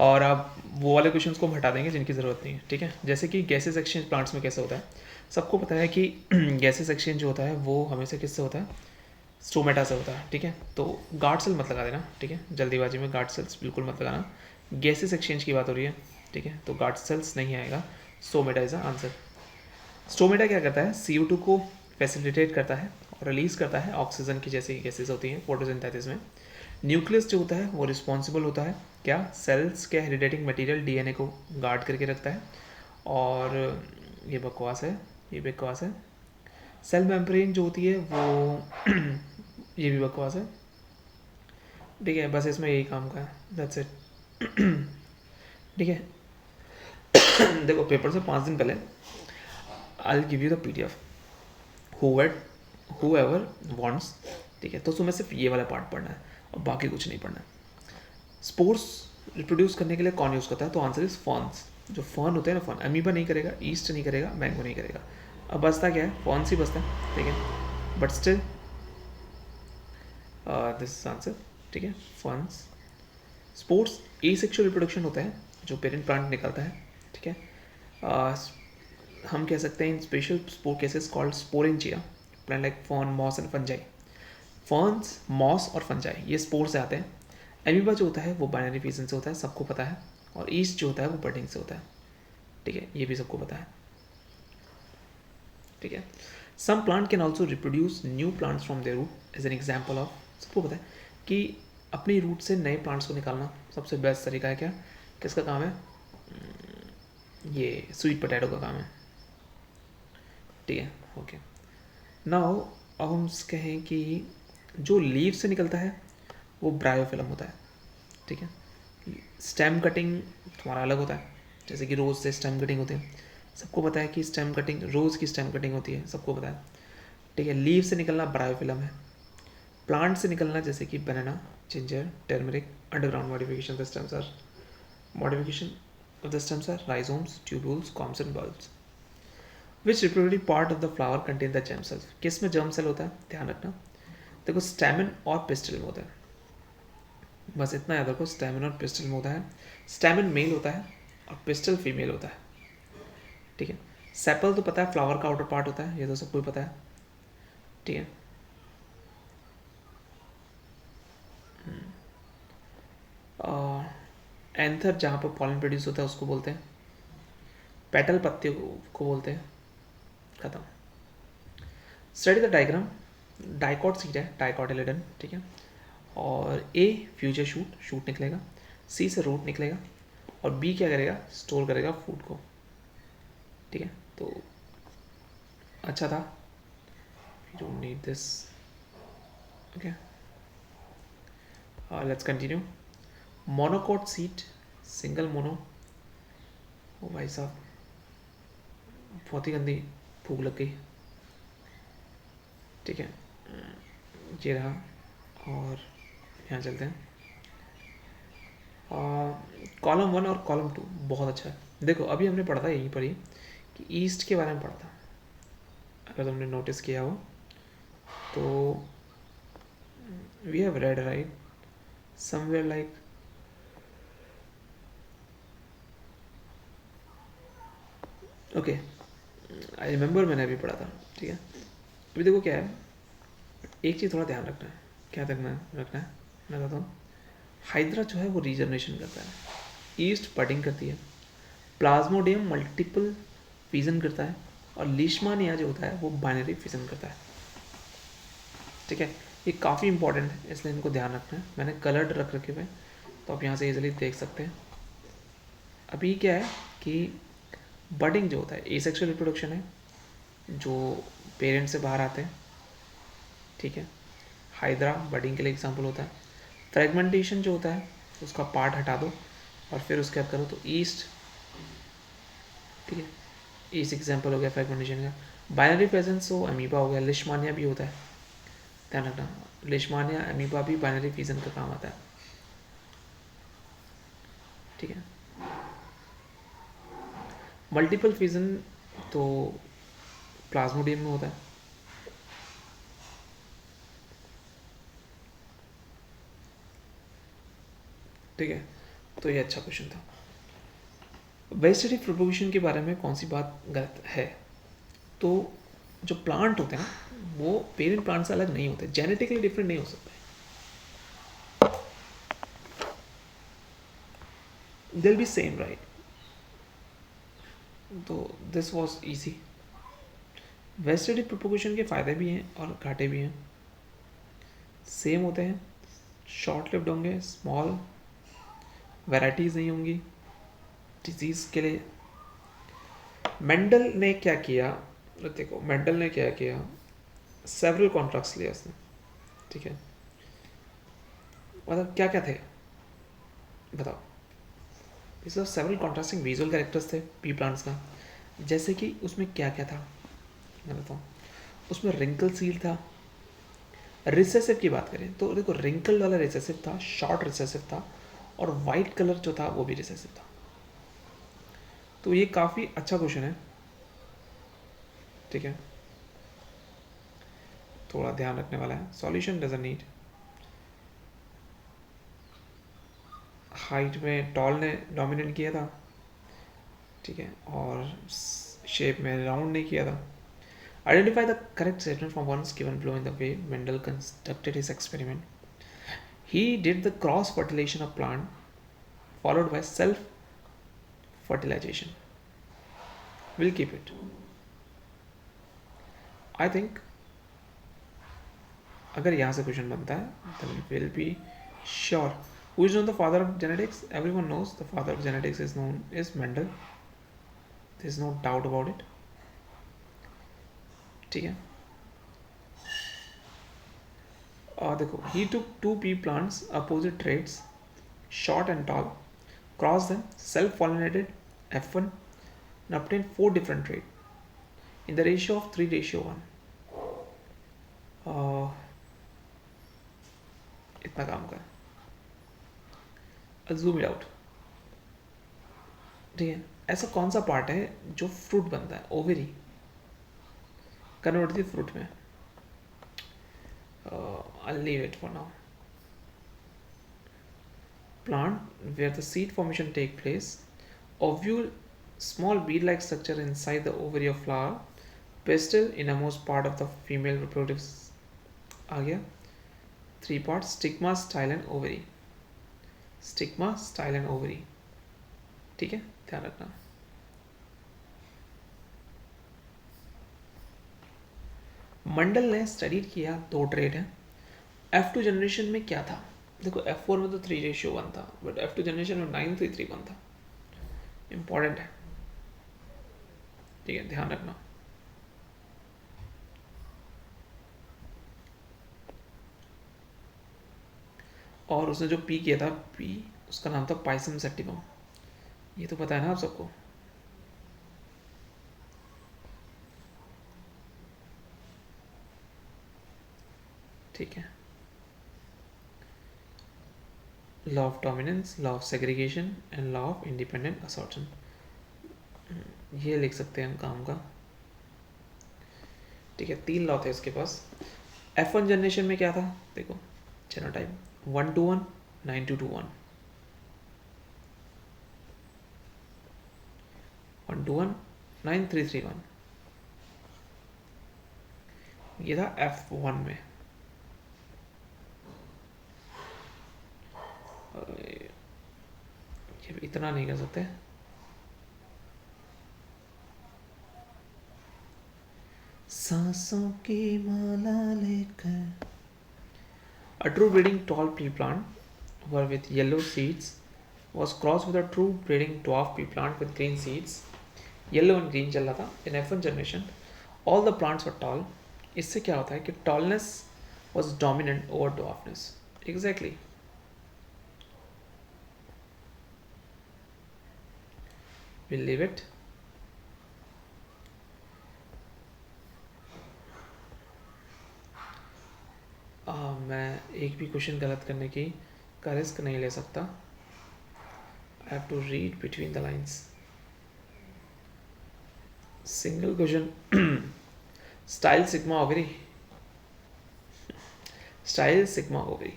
और आप वो वाले क्वेश्चंस को हम हटा देंगे जिनकी ज़रूरत नहीं है, ठीक है। जैसे कि गैसेस एक्सचेंज प्लांट्स में कैसे होता है, सबको पता है कि गैसेस एक्सचेंज जो होता है वो हमेशा किससे होता है, स्टोमेटा से होता है, ठीक है। तो गार्ड सेल मत लगा देना, ठीक है, जल्दीबाजी में गार्ड सेल्स बिल्कुल मत लगाना। गैसेस एक्सचेंज की बात हो रही है, ठीक है, तो गार्ड सेल्स नहीं आएगा, stomata is the answer. Stomata क्या करता है, CO2 को फैसिलिटेट करता है और रिलीज करता है ऑक्सीजन की जैसी गैसेज होती हैं फोटोसिंथेसिस में। न्यूक्लियस जो होता है वो रिस्पॉन्सिबल होता है क्या, सेल्स के हेरिडेटिंग मटेरियल DNA को गार्ड करके रखता है। और ये बकवास है, ये बकवास है। सेल मेम्ब्रेन जो होती है वो ये भी बकवास है, ठीक है, बस इसमें यही काम का है, दैट्स इट। ठीक है। देखो पेपर से 5 दिन पहले I will give you the PDF, whoever wants, ठीक है, तो तुम्हें सिर्फ ये वाला पार्ट पढ़ना है और बाकी कुछ नहीं पढ़ना है। स्पोर्स रिप्रोड्यूस करने के लिए कौन यूज़ करता है, तो आंसर इज फॉर्न्स। जो फॉर्न होते हैं ना, फॉर्न अमीबा नहीं करेगा, ईस्ट नहीं करेगा, मैंगो नहीं करेगा। अब बचता क्या है, फॉर्न्स ही बचता है, ठीक है, but still this is answer, ठीक है, फॉर्न्स। स्पोर्स एसेक्सुअल रिप्रोडक्शन होता है जो पेरेंट प्लांट निकलता है, ठीक है। हम कह सकते हैं in special spore cases called sporangia, plant like fern, moss and fungi. Ferns, moss और फंजाई ये स्पोर से आते हैं। एमीबा जो होता है वो बाइनरी फिजन से होता है, सबको पता है। और ईस्ट जो होता है वो बडिंग से होता है, ठीक है, ये भी सबको पता है, ठीक है। Some plant can also reproduce new plants from their root as an example of, सबको पता है कि अपनी रूट से नए प्लांट्स को निकालना सबसे बेस्ट तरीका है क्या, किसका काम है, ये स्वीट पोटैटो का काम है, ठीक है, ओके। नाउ अब हम कहें कि जो लीव से निकलता है वो ब्रायोफिल्म होता है, ठीक है। स्टेम कटिंग तुम्हारा अलग होता है, जैसे कि रोज़ से स्टेम कटिंग होती है, सबको पता है कि स्टेम कटिंग, रोज़ की स्टेम कटिंग होती है, सबको पता है, ठीक है। लीव से निकलना ब्रायोफिल्म है। प्लांट से निकलना जैसे कि banana, ginger, turmeric, underground modification the stems are, modification of the stems are rhizomes, tubules, corms and bulbs. Which reproductive part of the flower contain the germ cells, किस में germ cell होता है, ध्यान रखना। देखो स्टैमिन और pistol में होता है, बस इतना याद रखो, स्टैमिन और पिस्टल में होता है। स्टैमिन मेल होता है और पिस्टल फीमेल होता है, ठीक है। सेपल तो पता है फ्लावर का आउटर पार्ट होता है, ये तो सबको ही पता है, ठीक है। एंथर जहाँ पर पॉलन प्रोड्यूस होता है उसको बोलते हैं, पेटल पत्ते को बोलते हैं, खत्म। Study the diagram, dicot seed है, डाइकॉटिलिडन, ठीक है। और ए फ्यूचर शूट, शूट निकलेगा, सी से रूट निकलेगा, और बी क्या करेगा, स्टोर करेगा फूड को, ठीक है। तो अच्छा था, we don't need this, okay. Let's continue. Monocot seed, single mono, ओ भाई साहब बहुत ही गंदी भूख लग गई, ठीक है, ये रहा। और यहाँ चलते हैं, कॉलम 1 और कॉलम 2 बहुत अच्छा है। देखो अभी हमने पढ़ा था यहीं पर ही कि ईस्ट के बारे में पढ़ा था, अगर तुमने नोटिस किया हो तो we have read right somewhere like, okay I remember, मैंने अभी पढ़ा था, ठीक है। अभी देखो क्या है, एक चीज़ थोड़ा ध्यान रखना है, क्या रखना है मैं बताता हूँ। हाइड्रा जो है वो रीजनरेशन करता है, ईस्ट बडिंग करती है, प्लाज्मोडियम मल्टीपल फिजन करता है, और लीशमानिया जो होता है वो बाइनरी फिजन करता है, ठीक है। ये काफ़ी इंपॉर्टेंट है इसलिए इनको ध्यान रखना है, मैंने कलर्ड रख रखे हुए तो आप यहाँ से इजीली देख सकते हैं। अभी क्या है कि बडिंग जो होता है एसेक्सुअल रिप्रोडक्शन है, जो पेरेंट से बाहर आते हैं, ठीक है। हाइड्रा बडिंग के लिए एग्जाम्पल होता है। फ्रेगमेंटेशन जो होता है उसका पार्ट हटा दो और फिर उसके बाद करो तो ईस्ट, ठीक है, ईस्ट एग्जाम्पल हो गया फ्रेगमेंटेशन का। बाइनरी प्रेजेंस तो अमीबा हो गया, लिशमानिया भी होता है, ध्यान रखना, लिशमानिया अमीबा भी बाइनरी फिजन का काम आता है, ठीक है। मल्टीपल फिजन तो प्लाज्मोडियम में होता है, ठीक है। तो ये अच्छा क्वेश्चन था। वेजिटेटिव प्रोपोगेशन के बारे में कौन सी बात गलत है? तो जो प्लांट होते हैं ना वो पेरेंट प्लांट से अलग नहीं होते, जेनेटिकली डिफरेंट नहीं हो सकते, दिल बी सेम राइट। तो this was easy. Vegetative propagation के फ़ायदे भी हैं और घाटे भी हैं, सेम होते हैं, शॉर्ट लिव्ड होंगे, स्मॉल वैराइटीज़ नहीं होंगी डिजीज़ के लिए। मेंडल ने क्या किया, देखो मेंडल ने क्या किया, सेवरल कॉन्ट्रैक्ट्स लिया उसने, ठीक है, मतलब क्या क्या थे बताओ। इस सेवरल कॉन्ट्रास्टिंग विजुअल कैरेक्टर्स थे पी प्लांट्स का, जैसे कि उसमें क्या क्या था मैं बताऊँ। उसमें रिंकल सील था। रिसेसिव की बात करें तो देखो रिंकल वाला रिसेसिव था, शॉर्ट रिसेसिव था, और वाइट कलर जो था वो भी रिसेसिव था। तो ये काफ़ी अच्छा क्वेश्चन है, ठीक है, थोड़ा ध्यान रखने वाला है। Solution doesn't need. हाइट में टॉल ने डोमिनेट किया था, ठीक है, और शेप में राउंड ने किया था। Identify the correct statement from ones given below in the way Mendel constructed his experiment. He did the cross fertilization of plant followed by self fertilization. We'll keep it. I think अगर यहाँ से question बनता है then we will be sure. Who is known the father of genetics? Everyone knows the father of genetics is known is Mendel. There is no doubt about it. ठीक है, और देखो he took two pea plants opposite traits, short and tall, crossed them, self-pollinated F1 and obtained 4 different traits in the ratio of 3:1. इतना काम कर, zoom it out, ठीक है। ऐसा कौन सा पार्ट है जो फ्रूट बनता है, ओवरी कन्वर्ट होती है फ्रूट में। I'll leave it for now. Plant where the seed formation take place, ovule, small bead-like structure inside the ovary of flower, pistil, innermost part of the female reproductive आ गया, 3 parts, stigma, style and ovary, stigma, style and ovary, ठीक है, ध्यान रखना। मंडल ने study किया 2 trade हैं। F2 generation में क्या था, देखो F4 में तो 3:1 था, बट F2 जनरेशन में 9:3:1 था। इंपॉर्टेंट है, ठीक है, ध्यान रखना। और उसने जो पी किया था, पी उसका नाम था पाइसम सेटिवम, ये तो पता है ना आप सबको। ठीक है, law of dominance, law of segregation and law of independent असॉर्प्शन, ये लिख सकते हैं हम काम का, ठीक है। 3 लॉ थे इसके पास। F1 जनरेशन में क्या था, देखो जेनोटाइप 1:1, 9:1, 1:1, 9:3:1, ये था F1 में। ये इतना नहीं कर सकते, सांसों की माला लेकर। A true breeding tall pea plant were with yellow seeds was crossed with a true breeding dwarf pea plant with green seeds. Yellow and green चल रहा था in F1 generation. All the plants were tall. इससे क्या होता है कि tallness was dominant over dwarfness. Exactly. We'll leave it. मैं एक भी क्वेश्चन गलत करने की का रिस्क नहीं ले सकता। I have to read between the lines. Single question. Style sigma ovary. Style sigma ovary.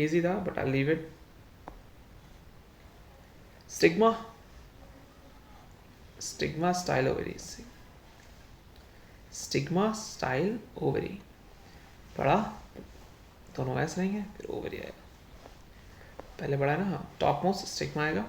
Easy था, but I'll leave it. Stigma style ovary, stigma style ovary पढ़ा, दोनों ऐसे रहेंगे, फिर ओवरी आएगा। पहले पढ़ा है ना, हाँ, टॉप मोस्ट स्टिग्मा आएगा,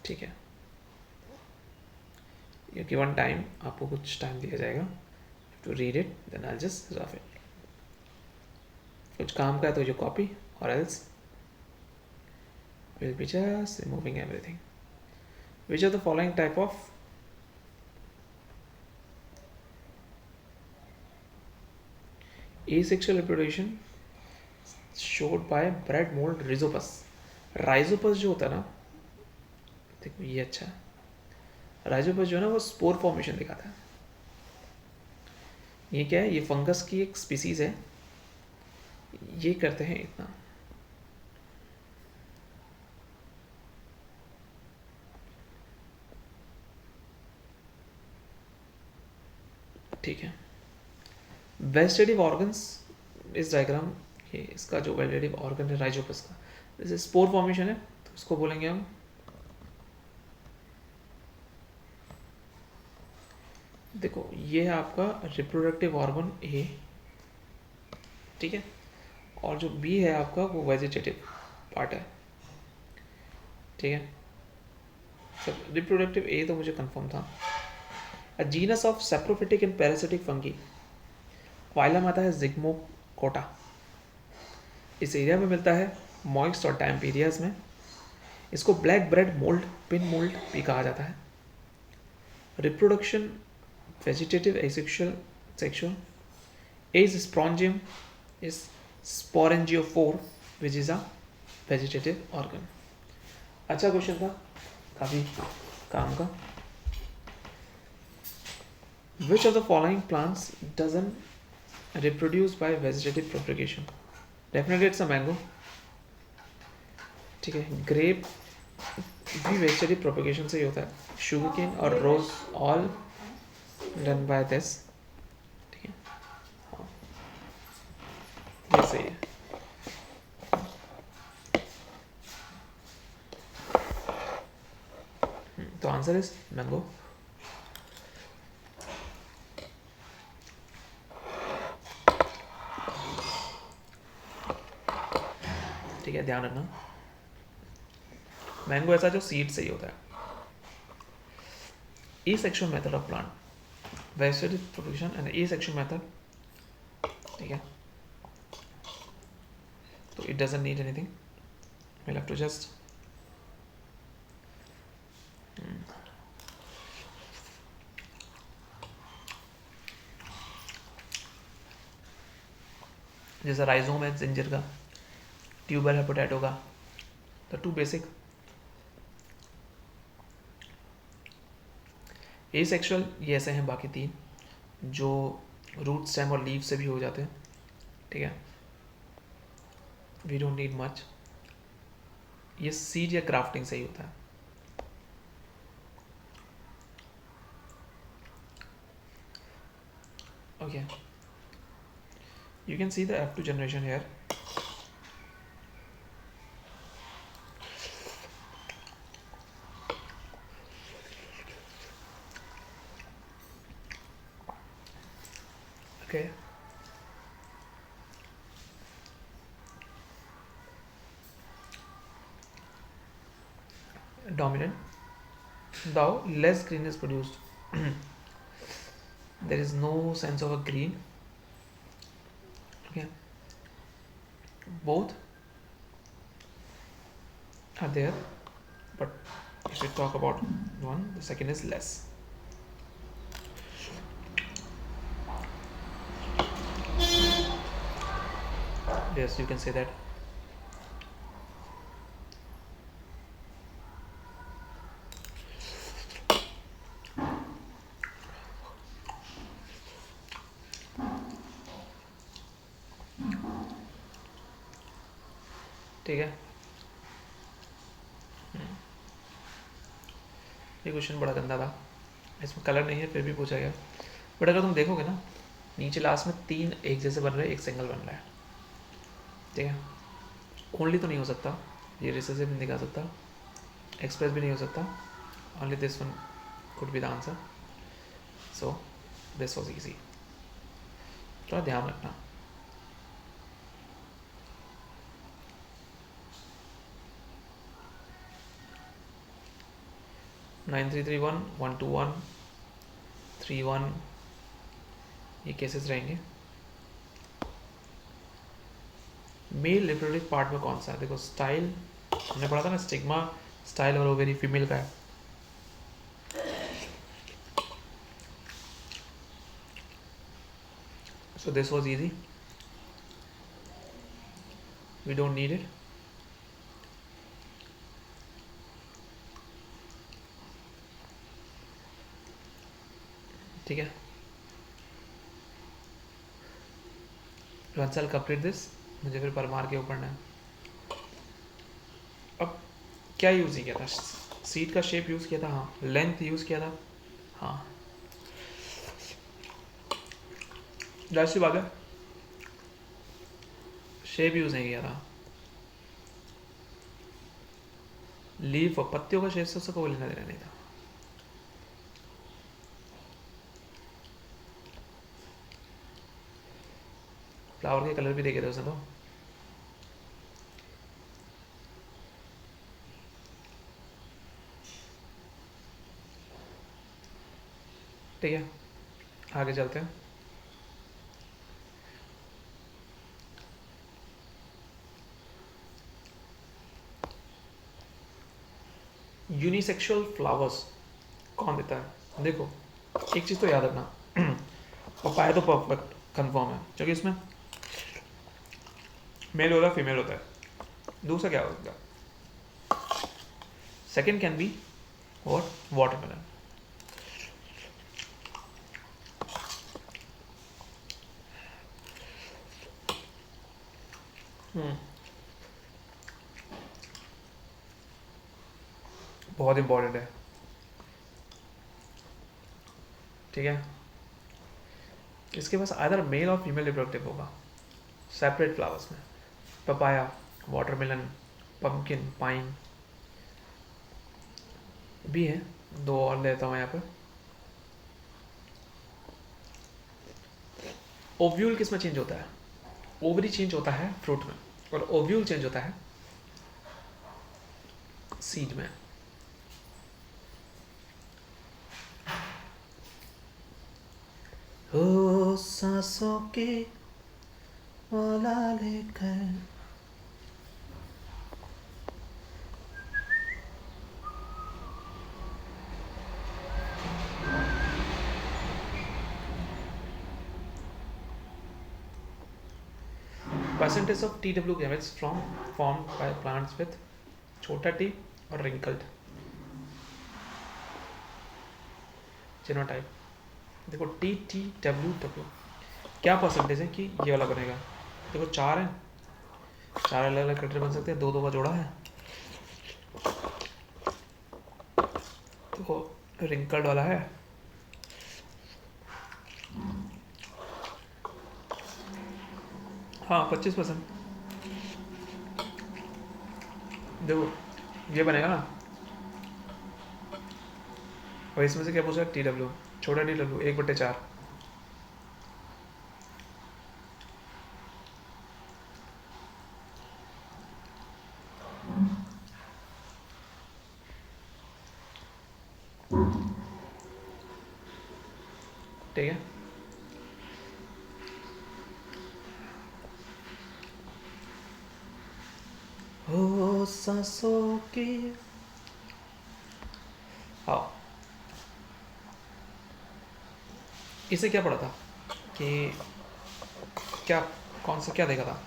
ठीक है। ये गिवन टाइम, आपको कुछ टाइम दिया जाएगा to read it, then I just rough it. कुछ काम का है तो जो कॉपी, और else will be just removing everything. Which are the following type of asexual reproduction showed by bread mold rhizopus? Rhizopus जो होता है ना, देखो ये अच्छा है, राइजोपस जो है ना वो स्पोर फॉर्मेशन दिखाता है। ये क्या है, ये फंगस की एक स्पीसीज है, ये करते हैं इतना, ठीक है। वेजिटेटिव ऑर्गन्स, इस डायग्राम, ये इसका जो वेजिटेटिव ऑर्गन है राइजोपस का, जैसे स्पोर फॉर्मेशन है तो उसको बोलेंगे हम, देखो ये है आपका रिप्रोडक्टिव ऑर्गन ए, ठीक है, और जो बी है आपका वो वेजिटेटिव पार्ट है, ठीक है। सब रिप्रोडक्टिव ए तो मुझे कंफर्म था। अ genus of saprophytic and parasitic fungi, phylum आता है जिग्मोकोटा, इस एरिया में मिलता है, मॉइस्ट और डैम्प एरियाज में। इसको black bread mould, pin mould भी कहा जाता है। Reproduction vegetative, asexual, sexual. As sporangium is sporangiophore which is a vegetative organ. अच्छा क्वेश्चन था, काफ़ी काम का। Which of the following plants doesn't reproduce by vegetative propagation? Definitely it's a mango, ठीक है। ग्रेप भी वेजिटेटिव प्रोपगेशन से ही होता है। शुगर केन और रोज ऑल डन बाय दिस, ठीक है, हाँ ये सही है। तो आंसर इज मैंगो। ठीक है, ध्यान रखना, मैंगो ऐसा जो सीड से ही होता है। asexual method of plant, vegetative production and asexual method, ठीक है। तो it doesn't need anything, we'll have to just जैसा राइजोम है जिंजर का, ट्यूबर है पोटैटो का, तो टू बेसिक। एसेक्सुअल ये ऐसे हैं बाकी तीन, जो रूट स्टेम और लीव से भी हो जाते हैं, ठीक है, वी डोंट नीड मच। ये सीड या क्राफ्टिंग से ही होता है। Okay, you can see the F2 generation here. Okay, dominant, thou less green is produced. There is no sense of a green, okay, both are there, but if we talk about one, the second is less. Yes, you can say that. ठीक है, ये question बड़ा गंदा था, इसमें colour नहीं है फिर भी पूछा गया। बट अगर तुम देखोगे ना नीचे लास्ट में 3 एक जैसे बन रहे हैं, एक सिंगल बन रहा है, ठीक है। ओनली तो नहीं हो सकता, ये रिसेसिव नहीं दिखा सकता, एक्सप्रेस भी नहीं हो सकता, only this one could be the answer. So this was easy, थोड़ा ध्यान रखना। नाइन 3 3 1 1 2 1 3 1, ये केसेस रहेंगे। मेल रिप्रोडक्टिव पार्ट में कौन सा है? देखो स्टाइल हमने पढ़ा था ना, स्टिग्मा स्टाइल और ओवेरी फीमेल का है। So this was easy, we don't need it. ठीक है, वंस आई कंप्लीट दिस, मुझे फिर परमार के ऊपर है। अब क्या यूज़ ही किया था? सीट का शेप यूज़ किया था, हाँ। लेंथ यूज़ किया था, हाँ। जाहिर सी बात है शेप यूज़ नहीं किया था। लीफ और पत्तियों का शेप से उसका कोई लेना देना नहीं था। फ्लावर के कलर भी देखे थे उसने तो। ठीक है, आगे चलते हैं। यूनिसेक्सुअल फ्लावर्स कौन देता है? देखो एक चीज़ तो याद रखना, पपाया तो परफेक्ट कंफर्म है क्योंकि इसमें मेल होता है फीमेल होता है। दूसरा क्या होगा? Second can be what? Watermelon. बहुत इंपॉर्टेंट है, ठीक है। इसके पास आइदर मेल और फीमेल रिप्रोडक्टिव होगा सेपरेट फ्लावर्स में। पपाया, वाटरमेलन, पम्पकिन, पाइन भी है। दो और लेता हूँ यहाँ पे। ओव्यूल किस में चेंज होता है? ओवरी चेंज होता है फ्रूट में, और ओव्यूल चेंज होता है सीड में। ओ सांसों के माला लेकर percentage of TW gametes formed by plants with छोटा t और wrinkled genotype। देखो TTWW क्या परसेंटेज है कि ये वाला बनेगा? देखो 4 है, 4 अलग अलग कटर बन सकते हैं, 2 2 का जोड़ा है। देखो wrinkled वाला है, हाँ 25%। देखो ये बनेगा ना, और इसमें से क्या पूछा? TW, छोटा TW 1/4। ठीक है, ओ सांसों की, हाँ। इसे क्या पढ़ा था कि क्या, कौन सा क्या देखा था?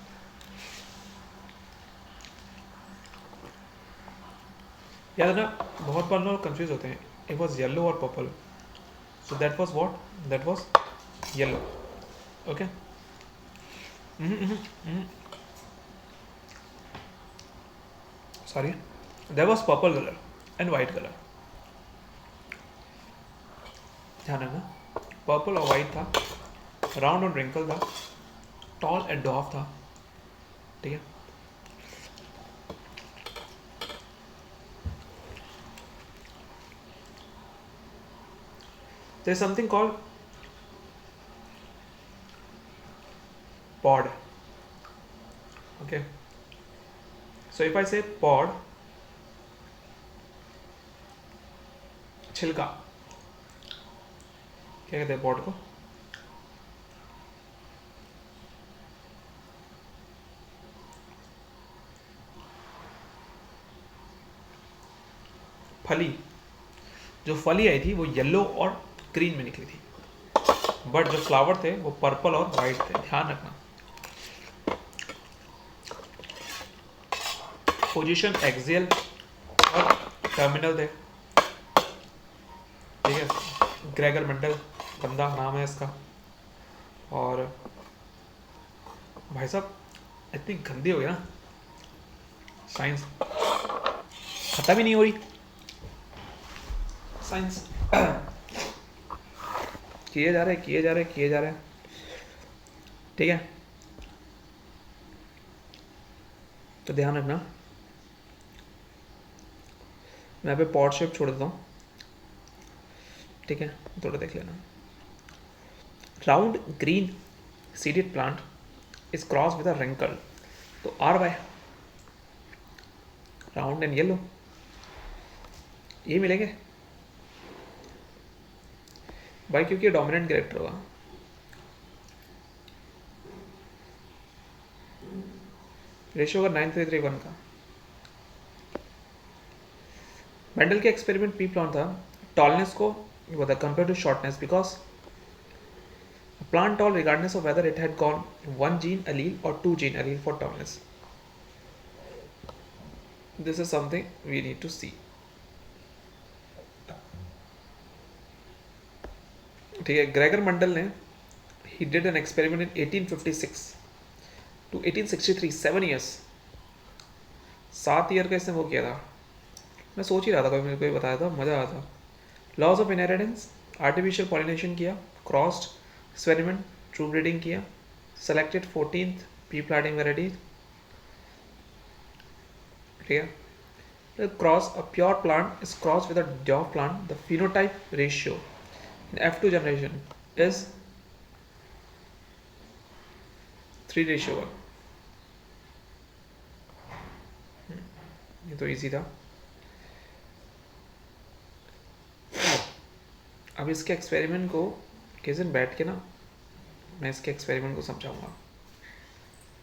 याद है ना, बहुत बार लोग कंफ्यूज होते हैं। इट वॉज येलो और purple, so that was what? That was yellow, okay. Sorry, that was purple colour and white colour. ध्यान रखना, पर्पल और वाइट था, राउंड और रिंकल था, टॉल एंड डॉफ था, ठीक है। There is something called pod. Okay. So if I say pod, छिलका, क्या कहते हैं pod को? फली, जो फली आई थी वो येलो और ग्रीन में निकली थी, बट जो फ्लावर थे वो पर्पल और वाइट थे, ध्यान रखना। पोजीशन एक्सियल और टर्मिनल थे, ठीक है। ग्रेगर मेंडल बंदा नाम है इसका, और भाई साहब इतनी गंदी हो गई ना साइंस, खत्म ही नहीं हो रही साइंस। किए जा रहे, ठीक है। तो ध्यान रखना, मैं यहाँ पे पॉट शेप छोड़ देता हूँ, ठीक है, थोड़ा देख लेना। Round green seeded plant is cross with a wrinkle, तो are by round and yellow ये मिलेंगे भाई, क्योंकि डोमिनेंट कैरेक्टर होगा। रेशियो होगा 9331 का। मेंडल के एक्सपेरिमेंट पी प्लांट था, टॉलनेस को बता compare to shortness, because plant tall regardless of whether it had gone one gene allele or two gene allele for tallness. This is something we need to see. ठीक है, Gregor मंडल ने he did an experiment in 1856 to 1863, 7 years, 7 year का इसने वो किया था। मैं सोच ही रहा था, कोई मेरे को बताया था, मज़ा आया था। Laws of inheritance, artificial pollination किया, क्रॉस्ड एक्सपेरिमेंट, ट्रू ब्रीडिंग किया, selected 14th pea planting variety, ठीक है। Cross, a pure plant is cross with a dwarf plant, the phenotype ratio in F2 generation is 3:1। ये तो easy था। अब इसके experiment को किस दिन बैठ के ना मैं इसके एक्सपेरिमेंट को समझाऊंगा,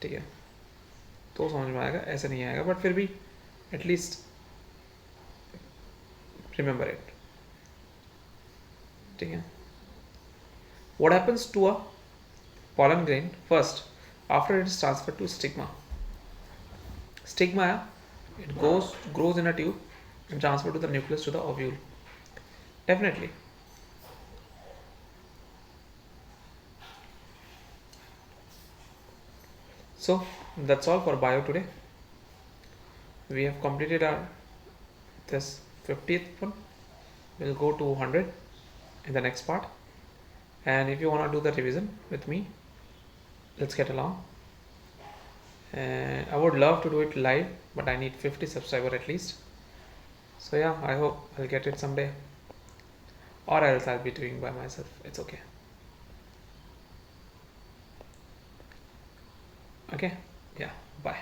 ठीक है, तो समझ में आएगा, ऐसे नहीं आएगा, बट फिर भी एटलीस्ट रिमेंबर इट, ठीक है। What happens to a pollen grain first after it is transferred to stigma? Stigma, it grows in a tube and transferred to the nucleus to the ovule. Definitely. So that's all for bio today. We have completed our this 50th one. We'll go to 100 in the next part. And if you want to do the revision with me, let's get along. And I would love to do it live, but I need 50 subscribers at least. So yeah, I hope I'll get it someday, or else I'll be doing by myself. It's okay. Okay, yeah, bye.